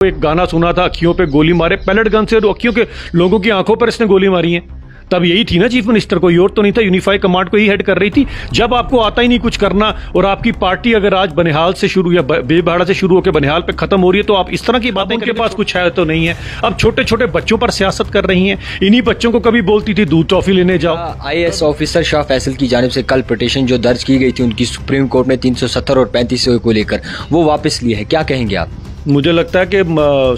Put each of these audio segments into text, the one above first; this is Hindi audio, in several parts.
एक गाना सुना था, अखियों पे गोली मारे, पैलेट गन से अखियों के लोगों की आंखों पर इसने गोली मारी है। तब यही थी ना चीफ मिनिस्टर, कोई और तो नहीं था, यूनिफाई कमांड को ही हेड कर रही थी। जब आपको आता ही नहीं कुछ करना और आपकी पार्टी अगर आज बनिहाल से शुरू या बेबहाड़ा से शुरू होकर बनिहाल पे खत्म हो रही है, तो आप इस तरह की बातें, उनके पास कुछ है तो नहीं है। अब छोटे छोटे बच्चों पर सियासत कर रही हैं। इन्हीं बच्चों को कभी बोलती थी दूध टॉफी लेने जाओ। IAS ऑफिसर शाह फैसल की जानिब से कल पिटीशन जो दर्ज की गई थी उनकी सुप्रीम कोर्ट में 370 और 35 को लेकर, वो वापस ली है, क्या कहेंगे आप? मुझे लगता है कि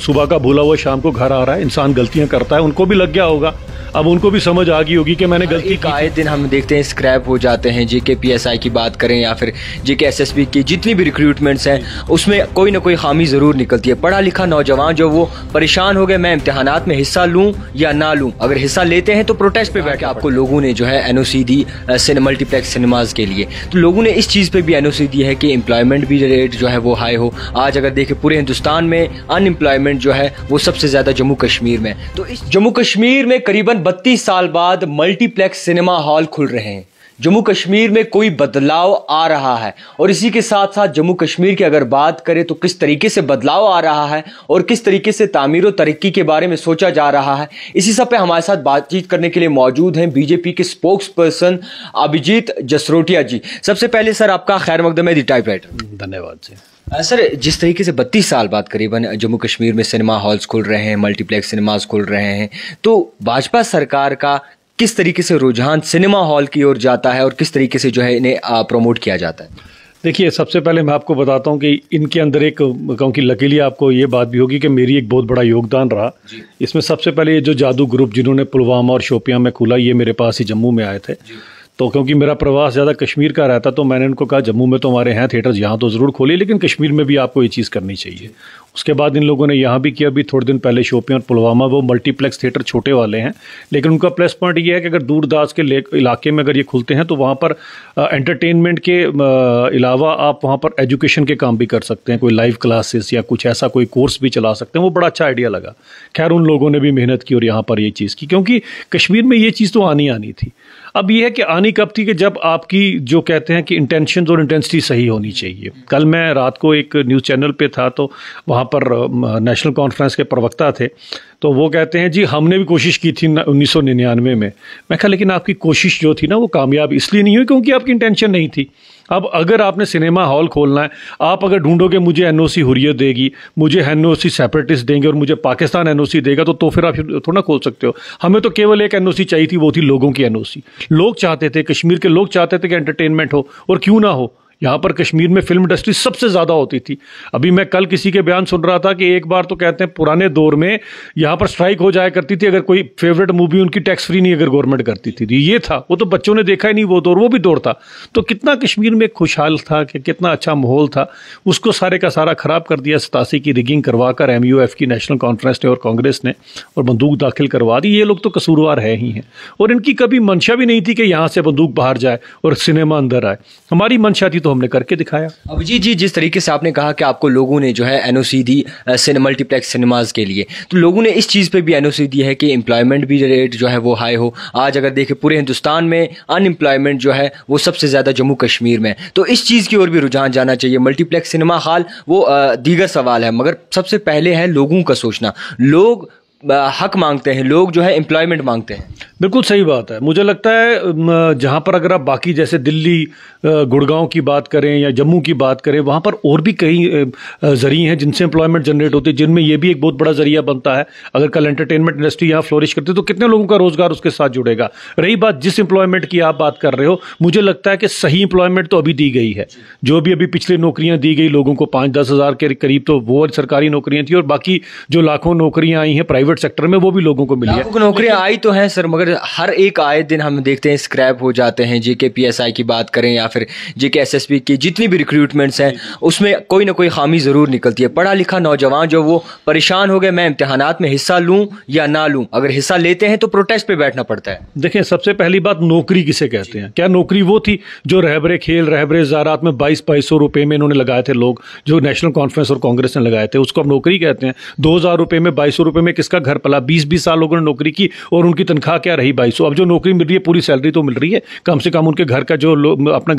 सुबह का भूला हुआ शाम को घर आ रहा है। इंसान गलतियां करता है, उनको भी लग गया होगा, अब उनको भी समझ आ गई होगी कि मैंने गलती की। आए दिन हम देखते हैं स्क्रैप हो जाते हैं। JK PSI की बात करें या फिर JK SSB की जितनी भी रिक्रूटमेंट्स हैं, उसमें कोई ना कोई खामी ज़रूर निकलती है। पढ़ा लिखा नौजवान जो वो परेशान हो गए, मैं इम्तिहानात में हिस्सा लूँ या ना लूँ। अगर हिस्सा लेते हैं तो प्रोटेस्ट पे बैठे। आपको लोगों ने जो है NOC दी मल्टीप्लेक्स सिनेमाज के लिए, तो लोगों ने इस चीज़ पे भी NOC दी है कि एम्प्लॉयमेंट भी रेट जो है वो हाई हो। आज अगर देखें पूरे हिंदुस्तान में अनएम्प्लॉयमेंट जो है वो सबसे ज़्यादा जम्मू कश्मीर में, तो इस जम्मू कश्मीर में करीबन 32 साल बाद मल्टीप्लेक्स सिनेमा हॉल खुल रहे हैं। जम्मू कश्मीर में कोई बदलाव आ रहा है, और इसी के साथ साथ जम्मू कश्मीर की अगर बात करें तो किस तरीके से बदलाव आ रहा है और किस तरीके से तामीर और तरक्की के बारे में सोचा जा रहा है, इसी सब पे हमारे साथ बातचीत करने के लिए मौजूद हैं BJP के स्पोक्स पर्सन अभिजीत जसरोटिया जी। सबसे पहले सर आपका खैर मकदम है दी टाइपराइटर। धन्यवाद जी। सर, जिस तरीके से 32 साल बाद करीबन जम्मू कश्मीर में सिनेमा हॉल्स खुल रहे हैं, मल्टीप्लेक्स सिनेमाज खुल रहे हैं, तो भाजपा सरकार का किस तरीके से रुझान सिनेमा हॉल की ओर जाता है और किस तरीके से जो है इन्हें प्रमोट किया जाता है? देखिए, सबसे पहले मैं आपको बताता हूं कि इनके अंदर एक कहूँ कि लकीली आपको ये बात भी होगी कि मेरी एक बहुत बड़ा योगदान रहा इसमें। सबसे पहले ये जो जादू ग्रुप जिन्होंने पुलवामा और शोपियां में खुला, ये मेरे पास ही जम्मू में आए थे। तो क्योंकि मेरा प्रवास ज़्यादा कश्मीर का रहता, तो मैंने उनको कहा जम्मू में तो हमारे हैं थिएटर्स, यहाँ तो ज़रूर खोलिए, लेकिन कश्मीर में भी आपको ये चीज़ करनी चाहिए। उसके बाद इन लोगों ने यहाँ भी किया। अभी थोड़े दिन पहले शोपियां और पुलवामा, वो मल्टीप्लेक्स थिएटर छोटे वाले हैं, लेकिन उनका प्लस पॉइंट ये है कि अगर दूर दराज के इलाके में अगर ये खुलते हैं तो वहाँ पर एंटरटेनमेंट के अलावा आप वहाँ पर एजुकेशन के काम भी कर सकते हैं, कोई लाइव क्लासेस या कुछ ऐसा कोई कोर्स भी चला सकते हैं। वो बड़ा अच्छा आइडिया लगा। खैर, उन लोगों ने भी मेहनत की और यहाँ पर ये चीज़ की, क्योंकि कश्मीर में ये चीज़ तो आनी थी। अब ये है कि आनी कब थी कि जब आपकी जो कहते हैं कि इंटेंशन और इंटेंसिटी सही होनी चाहिए। कल मैं रात को एक न्यूज़ चैनल पे था, तो वहाँ पर नेशनल कॉन्फ्रेंस के प्रवक्ता थे, तो वो कहते हैं जी हमने भी कोशिश की थी 1999 में। मैं कहा लेकिन आपकी कोशिश जो थी ना वो कामयाब इसलिए नहीं हुई क्योंकि आपकी इंटेंशन नहीं थी। अब अगर आपने सिनेमा हॉल खोलना है, आप अगर ढूंढोगे मुझे NOC हुर्रियत देगी, मुझे NOC सेपरेटिस्ट देंगे और मुझे पाकिस्तान NOC देगा, तो फिर आप थोड़ा खोल सकते हो। हमें तो केवल एक NOC चाहिए थी, वो थी लोगों की NOC। लोग चाहते थे, कश्मीर के लोग चाहते थे कि एंटरटेनमेंट हो, और क्यों ना हो। यहाँ पर कश्मीर में फिल्म इंडस्ट्री सबसे ज़्यादा होती थी। अभी मैं कल किसी के बयान सुन रहा था कि एक बार तो कहते हैं पुराने दौर में यहाँ पर स्ट्राइक हो जाया करती थी अगर कोई फेवरेट मूवी उनकी टैक्स फ्री नहीं अगर गवर्नमेंट करती थी। ये था, वो तो बच्चों ने देखा ही नहीं वो दौर, वो भी दौर था। तो कितना कश्मीर में खुशहाल था, कि कितना अच्छा माहौल था, उसको सारे का सारा ख़राब कर दिया। 87 की रिगिंग करवा कर MUF की नेशनल कॉन्फ्रेंस ने और कांग्रेस ने और बंदूक दाखिल करवा दी। ये लोग तो कसूरवार है ही हैं, और इनकी कभी मंशा भी नहीं थी कि यहाँ से बंदूक बाहर जाए और सिनेमा अंदर आए। हमारी मंशा थी तो हमने करके दिखाया। अभिजीत जी, जिस तरीके से आपने कहा कि आपको लोगों ने जो है NOC दी मल्टीप्लेक्स सिनेमाज के लिए, तो लोगों ने इस चीज़ पे भी NOC दी है कि एम्प्लॉयमेंट भी रेट जो है वो हाई हो। आज अगर देखें पूरे हिंदुस्तान में अनएम्प्लॉयमेंट जो है वो सबसे ज़्यादा जम्मू कश्मीर में, तो इस चीज़ की ओर भी रुझान जाना चाहिए। मल्टीप्लेक्स सिनेमा हॉल वो दीगर सवाल है, मगर सबसे पहले है लोगों का सोचना। लोग हक मांगते हैं, लोग जो है एम्प्लॉयमेंट मांगते हैं। बिल्कुल सही बात है। मुझे लगता है जहाँ पर अगर आप बाकी जैसे दिल्ली गुड़गांव की बात करें या जम्मू की बात करें, वहाँ पर और भी कई जरिए हैं जिनसे एम्प्लॉयमेंट जनरेट होती है, जिनमें ये भी एक बहुत बड़ा जरिया बनता है। अगर कल एंटरटेनमेंट इंडस्ट्री यहाँ फ्लोरिश करती है तो कितने लोगों का रोजगार उसके साथ जुड़ेगा। रही बात जिस एम्प्लॉयमेंट की आप बात कर रहे हो, मुझे लगता है कि सही एम्प्लॉयमेंट तो अभी दी गई है। जो भी अभी पिछले नौकरियाँ दी गई लोगों को 5-10 हज़ार के करीब, तो वो सरकारी नौकरियाँ थी, और बाकी जो लाखों नौकरियाँ आई हैं प्राइवेट सेक्टर में वो भी लोगों को मिली है। नौकरियां आई तो हैं सर, मगर हर एक आए दिन हम देखते हैं स्क्रैप हो जाते हैं। JK PSI की बात करें या फिर JK SSB की जितनी भी रिक्रूटमेंट्स हैं, उसमें कोई ना कोई खामी ज़रूर निकलती है। पढ़ा लिखा नौजवान जो वो परेशान हो गए, मैं इम्तिहानात में हिस्सा लूँ या ना लूँ। अगर हिस्सा लेते हैं तो प्रोटेस्ट पे बैठना पड़ता है। देखिए, सबसे पहली बात नौकरी किसे कहते हैं? क्या नौकरी वो थी जो रहबरे खेल, रहबरे ज़ारात में 2200 रुपये में इन्होंने लगाए थे लोग, जो नेशनल कॉन्फ्रेंस और कांग्रेस ने लगाए थे, उसको अब नौकरी कहते हैं। 2000 रुपये में 2200 रुपये में किसका घर पला? 20-20 साल लोगों ने नौकरी की और उनकी तनख्वाह क्या रही 2200। अब जो नौकरी मिल रही है पूरी सैलरी तो मिल रही है, कम से कम उनके घर का जो अपना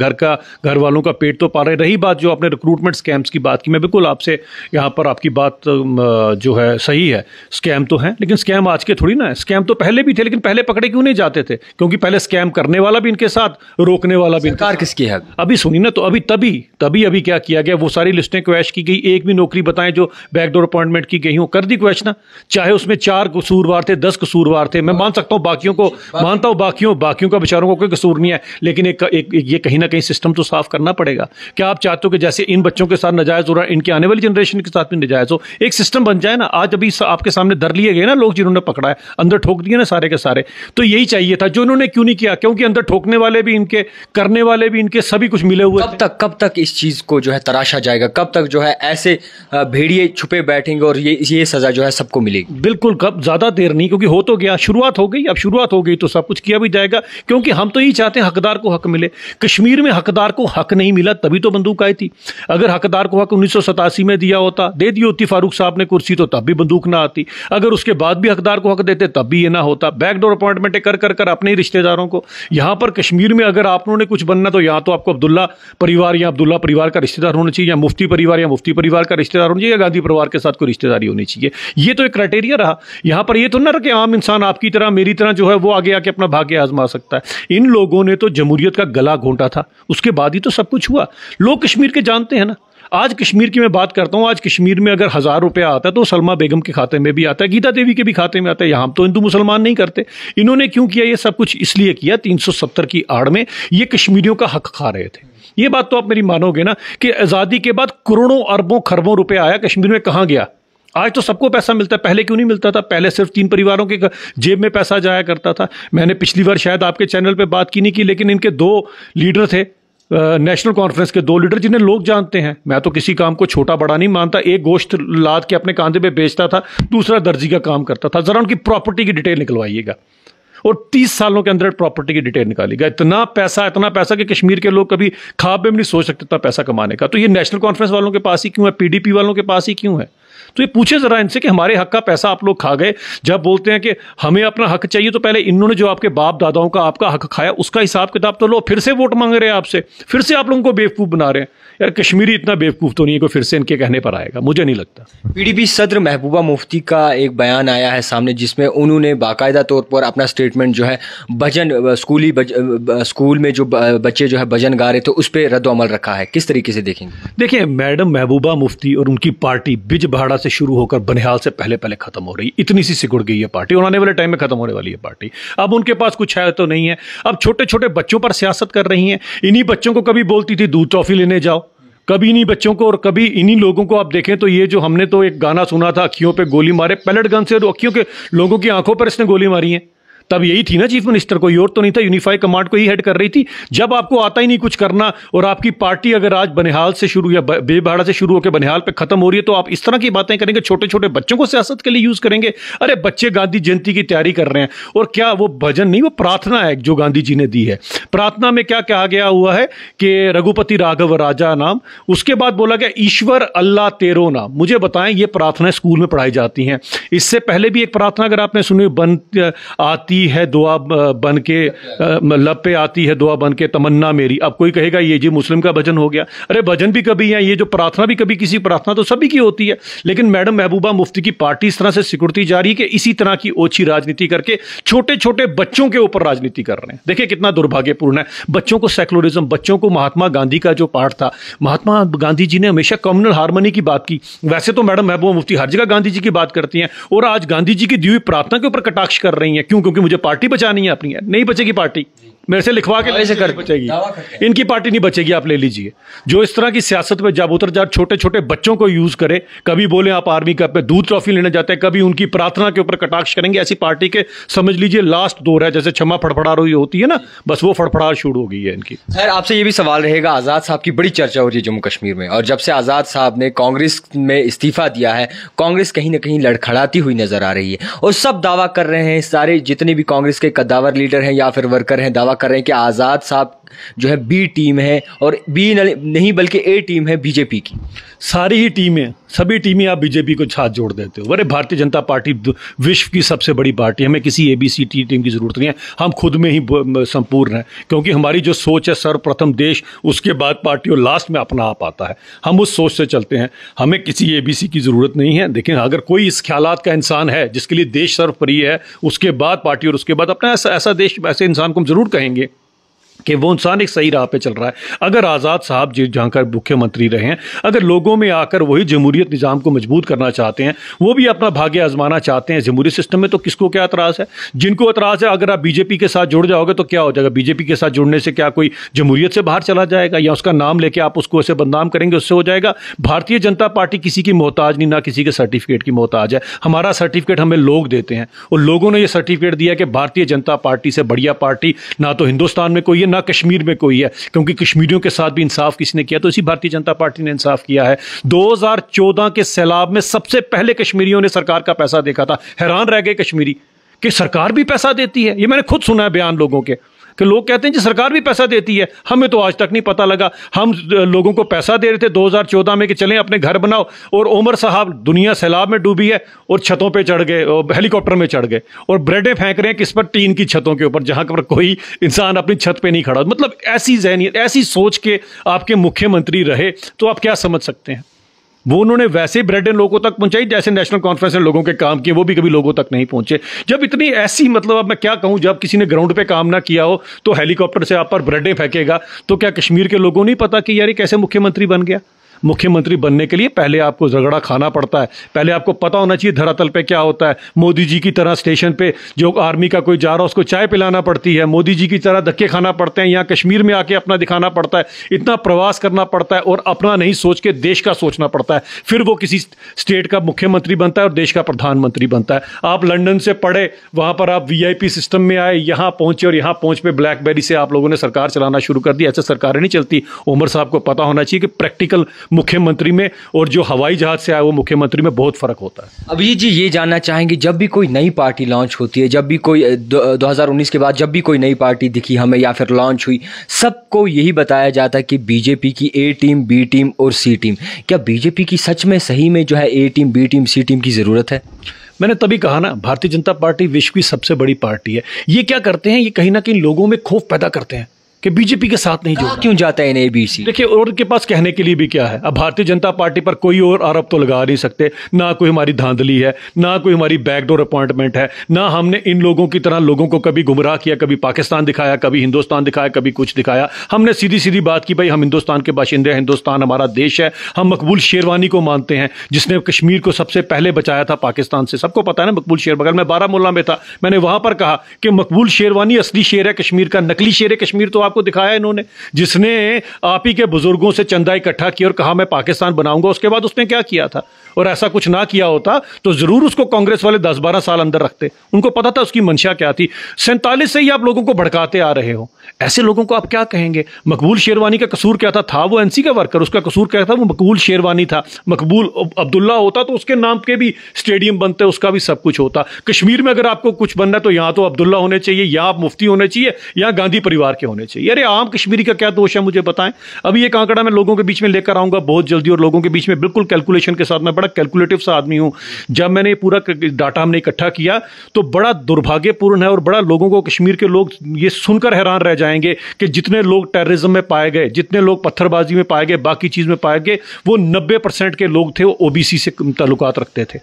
घर वालों का पेट तो पा रहे। रही बात जो आपने रिक्रूटमेंट स्कैम्स की बात की, मैं बिल्कुल आपसे यहाँ पर आपकी बात जो है सही है, स्कैम तो है, लेकिन स्कैम आज के थोड़ी ना है। स्कैम तो पहले भी थे, लेकिन पहले पकड़े क्यों नहीं जाते थे? क्योंकि पहले स्कैम करने वाला भी इनके साथ, रोकने वाला भी। सरकार किसकी है? अभी सुनिए ना, तो अभी क्या किया गया, वो सारी लिस्टें क्वैश की गई। एक भी नौकरी बताएं जो बैकडोर अपॉइंटमेंट की गई हो, कर दी क्वैश ना। चाहे उसमें 4 कसूरवार थे, 10 कसूरवार थे, मैं मान सकता हूं, बाकियों को मानता हूं, बाकियों का बेचारों को कोई कसूर नहीं है, लेकिन ये कहीं ना कहीं सिस्टम तो साफ करना पड़ेगा। क्या आप चाहते हो कि जैसे इन बच्चों के साथ नजायज हो रहा है, इनकी आने वाली जनरेशन के साथ भी नजायज हो? एक सिस्टम बन जाए ना। आज अभी आपके सामने धर लिए गए ना लोग जिन्होंने पकड़ा है, अंदर ठोक दिए ना सारे के सारे। तो यही चाहिए था, जो इन्होंने क्यों नहीं किया? क्योंकि अंदर ठोकने वाले भी इनके, करने वाले भी इनके, सभी कुछ मिले हुए। कब तक इस चीज को जो है तराशा जाएगा? कब तक जो है ऐसे भेड़िए छुपे बैठेंगे और ये सजा जो है सबको मिलेगी? बिल्कुल, कब, ज्यादा देर नहीं, क्योंकि हो तो गया, शुरुआत हो गई। अब शुरुआत हो गई तो सब कुछ किया भी जाएगा, क्योंकि हम तो यही चाहते हैं हकदार को हक मिले। कश्मीर में हकदार को हक नहीं मिला, तभी तो बंदूक आई थी। अगर हकदार को हक 1987 में दिया होता, दे दी होती फारूक साहब ने कुर्सी, तो तब भी बंदूक ना आती। अगर उसके बाद भी हकदार को हक देते, तब भी ये ना होता। बैकडोर अपॉइंटमेंट कर अपने ही रिश्तेदारों को। यहां पर कश्मीर में अगर आप लोगों ने कुछ बनना, तो यहां तो आपको अब्दुल्ला परिवार या अब्दुल्ला परिवार का रिश्तेदार होना चाहिए, या मुफ्ती परिवार या मुफ्ती परिवार का रिश्तेदार होना चाहिए, या गांधी परिवार के साथ कोई रिश्तेदारी होनी चाहिए। ये तो एक क्राइटेरिया रहा। यहां पर ये तो ना कि आम इंसान आपकी तरह, मेरी तरह जो है वो आगे आके अपना भाग्य आजमा सकता है। इन लोगों ने तो जमहूरियत का गला घोंटा था, उसके बाद ही तो सब कुछ हुआ। लोग कश्मीर के जानते हैं ना। आज कश्मीर की मैं बात करता हूं, आज कश्मीर में अगर 1000 रुपया आता है तो सलमा बेगम के खाते में भी आता है, गीता देवी के भी खाते में आता है। यहां तो हिंदू मुसलमान नहीं करते। इन्होंने क्यों किया ये सब कुछ? इसलिए किया 370 की आड़ में ये कश्मीरियों का हक खा रहे थे। ये बात तो आप मेरी मानोगे ना कि आजादी के बाद करोड़ों अरबों खरबों रुपए आया कश्मीर में, कहां गया? आज तो सबको पैसा मिलता है, पहले क्यों नहीं मिलता था? पहले सिर्फ 3 परिवारों के जेब में पैसा जाया करता था। मैंने पिछली बार शायद आपके चैनल पे बात की नहीं की, लेकिन इनके 2 लीडर थे, नेशनल कॉन्फ्रेंस के 2 लीडर, जिन्हें लोग जानते हैं। मैं तो किसी काम को छोटा बड़ा नहीं मानता। एक गोश्त लाद के अपने कांधे पे बेचता था, दूसरा दर्जी का काम करता था। जरा उनकी प्रॉपर्टी की डिटेल निकलवाइएगा, और 30 सालों के अंदर प्रॉपर्टी की डिटेल निकालेगा। इतना पैसा कि कश्मीर के लोग कभी ख्वाब में भी नहीं सोच सकते इतना पैसा कमाने का। तो ये नेशनल कॉन्फ्रेंस वालों के पास ही क्यों है? पीडीपी वालों के पास ही क्यों है? तो ये पूछे जरा इनसे कि हमारे हक का पैसा आप लोग खा गए। जब बोलते हैं कि हमें अपना हक चाहिए, तो पहले इन्होंने जो आपके बाप दादाओं का आपका हक खाया, उसका हिसाब किताब तो लो। फिर से वोट मांग रहे हैं आपसे, फिर से आप लोगों को बेवकूफ बना रहे हैं। यार कश्मीरी इतना बेवकूफ तो नहीं है कोई फिर से इनके कहने पर आएगा, मुझे नहीं लगता। पीडीपी सदर महबूबा मुफ्ती का एक बयान आया है सामने, जिसमें उन्होंने बाकायदा तौर पर अपना स्टेटमेंट जो है भजन स्कूल में जो बच्चे जो है भजन गा रहे थे उस पर रद्द-ओ-अमल रखा है। किस तरीके से देखेंगे? देखिए, मैडम महबूबा मुफ्ती और उनकी पार्टी बिजबहाड़ा से शुरू होकर बनिहाल से पहले खत्म हो रही, इतनी सी सिकुड़ गई है पार्टी, और आने वाले टाइम में खत्म होने वाली है पार्टी। अब उनके पास कुछ है तो नहीं है। अब छोटे छोटे बच्चों पर सियासत कर रही हैं। इन्हीं बच्चों को कभी बोलती थी दूध टॉफी लेने जाओ, कभी इन्हीं बच्चों को, और कभी इन्हीं लोगों को। आप देखें तो ये जो हमने तो एक गाना सुना था, अखियों पे गोली मारे, पैलेट गन से अखियों के लोगों की आंखों पर इसने गोली मारी है। तब यही थी ना चीफ मिनिस्टर, कोई और तो नहीं था, यूनिफाई कमांड को ही हेड कर रही थी। जब आपको आता ही नहीं कुछ करना, और आपकी पार्टी अगर आज बनिहाल से शुरू या बेबहाड़ा से शुरू होकर बनिहाल पे खत्म हो रही है, तो आप इस तरह की बातें करेंगे, छोटे छोटे बच्चों को सियासत के लिए यूज करेंगे। अरे बच्चे गांधी जयंती की तैयारी कर रहे हैं, और क्या वो भजन नहीं, वो प्रार्थना है जो गांधी जी ने दी है। प्रार्थना में क्या कहा गया हुआ है कि रघुपति राघव राजा नाम, उसके बाद बोला गया ईश्वर अल्लाह तेरो नाम। मुझे बताएं, ये प्रार्थनाएं स्कूल में पढ़ाई जाती हैं। इससे पहले भी एक प्रार्थना अगर आपने सुनी, बन आती है दुआ बन के, लब पे आती है दुआ बन के तमन्ना मेरी। अब कोई कहेगा ये जी मुस्लिम का भजन हो गया। अरे भजन भी कभी है, ये जो प्रार्थना भी कभी, किसी प्रार्थना तो सभी की होती है। लेकिन मैडम महबूबा मुफ्ती की पार्टी इस तरह से सिकुड़ती जा रही है कि इसी तरह की ओछी राजनीति करके छोटे छोटे बच्चों के ऊपर राजनीति कर रहे हैं। देखिए कितना दुर्भाग्यपूर्ण है। बच्चों को सेकुलरिज्म, बच्चों को महात्मा गांधी का जो पाठ था, महात्मा गांधी जी ने हमेशा कम्युनल हार्मनी की बात की। वैसे तो मैडम महबूबा मुफ्ती हर जगह गांधी जी की बात करती हैं, और आज गांधी जी की दी हुई प्रार्थना के ऊपर कटाक्ष कर रही हैं। क्यों? क्योंकि मुझे पार्टी बचानी है अपनी। नहीं बचेगी पार्टी, मेरे से लिखवा के ऐसे कर बचेगी, इनकी पार्टी नहीं बचेगी। आप ले लीजिए, जो इस तरह की सियासत में जब उतर जा, छोटे छोटे बच्चों को यूज करे, कभी बोले आप आर्मी कप में दूध ट्रॉफी लेने जाते हैं, कभी उनकी प्रार्थना के ऊपर कटाक्ष करेंगे। ऐसी पार्टी के समझ लीजिए लास्ट दौर है, जैसे क्षमा फड़फड़ा रही होती है ना, बस वो फड़फड़ा शुरू हो गई है इनकी। खैर, आपसे ये भी सवाल रहेगा, आजाद साहब की बड़ी चर्चा हो रही है जम्मू कश्मीर में, और जब से आजाद साहब ने कांग्रेस में इस्तीफा दिया है, कांग्रेस कहीं ना कहीं लड़खड़ाती हुई नजर आ रही है, और सब दावा कर रहे हैं, सारे जितने भी कांग्रेस के कद्दावर लीडर हैं या फिर वर्कर हैं, दावा कर रहे हैं कि आजाद साहब जो है बी टीम है और बी नहीं बल्कि ए टीम है बीजेपी की? सारी ही टीमें, सभी टीमें आप बीजेपी को साथ जोड़ देते हो। अरे भारतीय जनता पार्टी विश्व की सबसे बड़ी पार्टी, हमें किसी एबीसी टीम की जरूरत नहीं है, हम खुद में ही संपूर्ण हैं, क्योंकि हमारी जो सोच है सर्वप्रथम देश, उसके बाद पार्टी और लास्ट में अपना आप आता है। हम उस सोच से चलते हैं, हमें किसी एबीसी की जरूरत नहीं है। लेकिन अगर कोई इस ख्यालात का इंसान है जिसके लिए देश सर्वोपरि है, उसके बाद पार्टी और उसके बाद अपना ऐसा देश, ऐसे इंसान को हम जरूर कहेंगे कि वो इंसान एक सही राह पे चल रहा है। अगर आज़ाद साहब जहाँ का मुख्यमंत्री रहे हैं, अगर लोगों में आकर वही जमहूरियत निज़ाम को मजबूत करना चाहते हैं, वो भी अपना भाग्य आजमाना चाहते हैं जमहूरी सिस्टम में, तो किसको क्या एतराज़ है? जिनको एतराज़ है, अगर आप बीजेपी के साथ जुड़ जाओगे तो क्या हो जाएगा? बीजेपी के साथ जुड़ने से क्या कोई जमहूरियत से बाहर चला जाएगा, या उसका नाम लेके आप उसको ऐसे बदनाम करेंगे, उससे हो जाएगा? भारतीय जनता पार्टी किसी की मोहताज नहीं, ना किसी के सर्टिफिकेट की मोहताज है। हमारा सर्टिफिकेट हमें लोग देते हैं, और लोगों ने ये सर्टिफिकेट दिया कि भारतीय जनता पार्टी से बढ़िया पार्टी ना तो हिंदुस्तान में कोई है, ना कश्मीर में कोई है, क्योंकि कश्मीरियों के साथ भी इंसाफ किसने किया? तो इसी भारतीय जनता पार्टी ने इंसाफ किया है। 2014 के सैलाब में सबसे पहले कश्मीरियों ने सरकार का पैसा देखा था। हैरान रह गए कश्मीरी कि सरकार भी पैसा देती है। ये मैंने खुद सुना है बयान लोगों के, कि लोग कहते हैं जी सरकार भी पैसा देती है, हमें तो आज तक नहीं पता लगा। हम लोगों को पैसा दे रहे थे 2014 में कि चलें अपने घर बनाओ, और उमर साहब दुनिया सैलाब में डूबी है और छतों पे चढ़ गए, हेलीकॉप्टर में चढ़ गए और ब्रेडें फेंक रहे हैं किस पर? टीन की छतों के ऊपर, जहां पर कोई इंसान अपनी छत पे नहीं खड़ा। मतलब ऐसी ज़हनियत, ऐसी सोच के आपके मुख्यमंत्री रहे तो आप क्या समझ सकते हैं? वो उन्होंने वैसे ब्रेडें लोगों तक पहुंचाई जैसे नेशनल कॉन्फ्रेंस ने लोगों के काम किए, वो भी कभी लोगों तक नहीं पहुंचे। जब इतनी ऐसी, मतलब अब मैं क्या कहूं, जब किसी ने ग्राउंड पे काम ना किया हो तो हेलीकॉप्टर से आप पर ब्रेडें फेंकेगा, तो क्या कश्मीर के लोगों नहीं पता कि यार ये कैसे मुख्यमंत्री बन गया? मुख्यमंत्री बनने के लिए पहले आपको रगड़ा खाना पड़ता है, पहले आपको पता होना चाहिए धरातल पे क्या होता है। मोदी जी की तरह स्टेशन पे जो आर्मी का कोई जा रहा है उसको चाय पिलाना पड़ती है, मोदी जी की तरह धक्के खाना पड़ते हैं, यहाँ कश्मीर में आके अपना दिखाना पड़ता है, इतना प्रवास करना पड़ता है और अपना नहीं सोच के देश का सोचना पड़ता है, फिर वो किसी स्टेट का मुख्यमंत्री बनता है और देश का प्रधानमंत्री बनता है। आप लंदन से पढ़े, वहां पर आप VIP सिस्टम में आए, यहाँ पहुंचे और यहाँ पहुंच पे ब्लैकबेरी से आप लोगों ने सरकार चलाना शुरू कर दी। ऐसे सरकारें नहीं चलती। उमर साहब को पता होना चाहिए कि प्रैक्टिकल मुख्यमंत्री में और जो हवाई जहाज से आया वो मुख्यमंत्री में बहुत फर्क होता है। अभी जी ये जानना चाहेंगे, जब भी कोई नई पार्टी लॉन्च होती है, जब भी कोई 2019 के बाद जब भी कोई नई पार्टी दिखी हमें या फिर लॉन्च हुई, सबको यही बताया जाता है कि बीजेपी की A टीम, B टीम और C टीम। क्या बीजेपी की सच में सही में जो है A team, B team, C team की जरूरत है? मैंने तभी कहा ना, भारतीय जनता पार्टी विश्व की सबसे बड़ी पार्टी है। ये क्या करते हैं, ये कहीं ना कहीं लोगों में खौफ पैदा करते हैं कि बीजेपी के साथ नहीं जुड़ना। क्यों जाता है ABC? देखिए, और उनके पास कहने के लिए भी क्या है? अब भारतीय जनता पार्टी पर कोई और आरोप तो लगा नहीं सकते, ना कोई हमारी धांधली है, ना कोई हमारी बैकडोर अपॉइंटमेंट है, ना हमने इन लोगों की तरह लोगों को कभी गुमराह किया, कभी पाकिस्तान दिखाया, कभी हिंदुस्तान दिखाया, कभी कुछ दिखाया। हमने सीधी सीधी बात की, भाई हम हिंदुस्तान के बाशिंदे हैं, हिंदुस्तान हमारा देश है। हम मकबूल शेरवानी को मानते हैं, जिसने कश्मीर को सबसे पहले बचाया था पाकिस्तान से। सबको पता है ना मकबूल शेर, बगल में बारामूला में था, मैंने वहां पर कहा कि मकबूल शेरवानी असली शेर है कश्मीर का, नकली शेर है कश्मीर तो आपको दिखाया इन्होंने, जिसने आप ही के बुजुर्गों से चंदा इकट्ठा किया और कहा मैं पाकिस्तान बनाऊंगा। उसके बाद उसने क्या किया था? और ऐसा कुछ ना किया होता तो जरूर उसको कांग्रेस वाले 10-12 साल अंदर रखते। उनको पता था उसकी मंशा क्या थी। 47 से ही आप लोगों को भड़काते आ रहे हो, ऐसे लोगों को आप क्या कहेंगे? मकबूल शेरवानी का कसूर क्या था वो NC का वर्कर, उसका कसूर क्या था? वो मकबूल शेरवानी था। मकबूल अब्दुल्ला होता तो उसके नाम के भी स्टेडियम बनते, उसका भी सब कुछ होता। कश्मीर में अगर आपको कुछ बनना है तो यहाँ तो अब्दुल्ला होने चाहिए, यहाँ आप मुफ्ती होने चाहिए, यहाँ गांधी परिवार के होने चाहिए। अरे आम कश्मीरी का क्या दोष है मुझे बताएं। अभी ये कांकड़ा मैं लोगों के बीच में लेकर आऊंगा बहुत जल्दी, और लोगों के बीच में बिल्कुल कैलकुलेशन के साथ, मैं बड़ा कैलकुलेटिव सा आदमी हूं। जब मैंने पूरा डाटा हमने इकट्ठा किया तो बड़ा दुर्भाग्यपूर्ण है, और बड़ा लोगों को, कश्मीर के लोग ये सुनकर हैरान रह जाएंगे कि जितने लोग टेररिज्म में पाए गए, जितने लोग पत्थरबाजी में पाए गए, बाकी चीज में पाए गए, वो 90% के लोग थे वो OBC से ताल्लुकात रखते थे,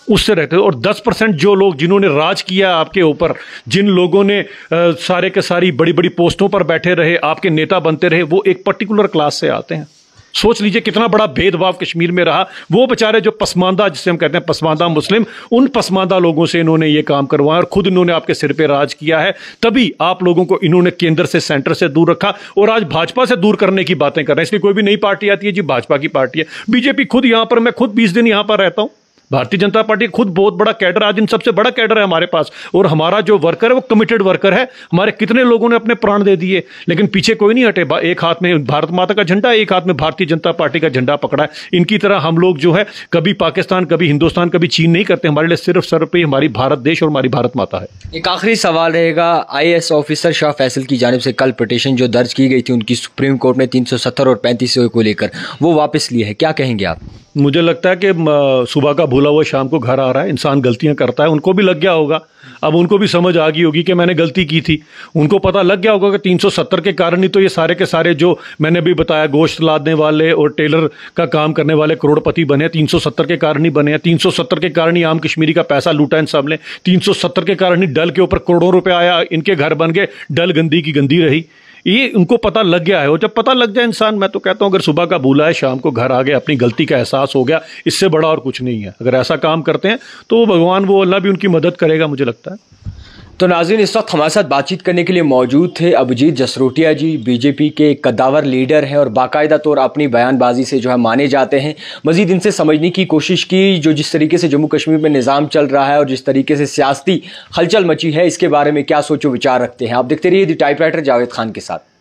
उससे रहते थे। और 10% जो लोग जिन्होंने राज किया आपके ऊपर, जिन लोगों ने सारे के सारी बड़ी बड़ी पोस्टों पर बैठे रहे, आपके नेता बनते रहे, वो एक पर्टिकुलर क्लास से आते हैं। सोच लीजिए कितना बड़ा भेदभाव कश्मीर में रहा। वो बेचारे जो पसमानदा, जिसे हम कहते हैं पसमानदा मुस्लिम, उन पसमानदा लोगों से इन्होंने ये काम करवाया और खुद इन्होंने आपके सिर पे राज किया है। तभी आप लोगों को इन्होंने केंद्र से, सेंटर से दूर रखा, और आज भाजपा से दूर करने की बातें कर रहे हैं। इसलिए कोई भी नई पार्टी आती है जी भाजपा की पार्टी है। बीजेपी खुद, यहां पर मैं खुद 20 दिन यहां पर रहता हूं, भारतीय जनता पार्टी खुद बहुत बड़ा कैडर, आज इन सबसे बड़ा कैडर है हमारे पास, और हमारा जो वर्कर है वो कमिटेड वर्कर है। हमारे कितने लोगों ने अपने प्राण दे दिए, लेकिन पीछे कोई नहीं हटे। एक हाथ में भारत माता का झंडा, एक हाथ में भारतीय जनता पार्टी का झंडा पकड़ा है। इनकी तरह हम लोग जो है कभी पाकिस्तान, कभी हिंदुस्तान, कभी चीन नहीं करते। हमारे लिए सिर्फ सर पे हमारी भारत देश और हमारी भारत माता है। एक आखिरी सवाल रहेगा, IAS ऑफिसर शाह फैसल की जानिब से कल पिटीशन जो दर्ज की गई थी उनकी सुप्रीम कोर्ट में 370 और 35 को लेकर, वो वापस ली है, क्या कहेंगे आप? मुझे लगता है कि सुबह का भूला हुआ शाम को घर आ रहा है। इंसान गलतियां करता है, उनको भी लग गया होगा, अब उनको भी समझ आ गई होगी कि मैंने गलती की थी। उनको पता लग गया होगा कि 370 के कारण ही तो ये सारे के सारे जो मैंने भी बताया गोश्त लादने वाले और टेलर का काम करने वाले करोड़पति बने, 370 के कारण ही बने हैं। 370 के कारण ही आम कश्मीरी का पैसा लूटा इन सब ने। 370 के कारण ही डल के ऊपर करोड़ों रुपए आया, इनके घर बन गए, डल गंदी की गंदी रही। ये उनको पता लग गया है, और जब पता लग जाए इंसान, मैं तो कहता हूं अगर सुबह का भूला है शाम को घर आ गया, अपनी गलती का एहसास हो गया, इससे बड़ा और कुछ नहीं है। अगर ऐसा काम करते हैं तो भगवान, वो अल्लाह भी उनकी मदद करेगा, मुझे लगता है। तो नाज़रीन, इस वक्त हमारे साथ बातचीत करने के लिए मौजूद थे अभिजीत जसरोटिया जी, बीजेपी के कद्दावर लीडर हैं और बाकायदा तौर अपनी बयानबाजी से जो है माने जाते हैं। मजीद इनसे समझने की कोशिश की, जो जिस तरीके से जम्मू कश्मीर में निज़ाम चल रहा है और जिस तरीके से सियासती हलचल मची है, इसके बारे में क्या सोचो विचार रखते हैं। आप देखते रहिए द टाइपराइटर जावेद खान के साथ।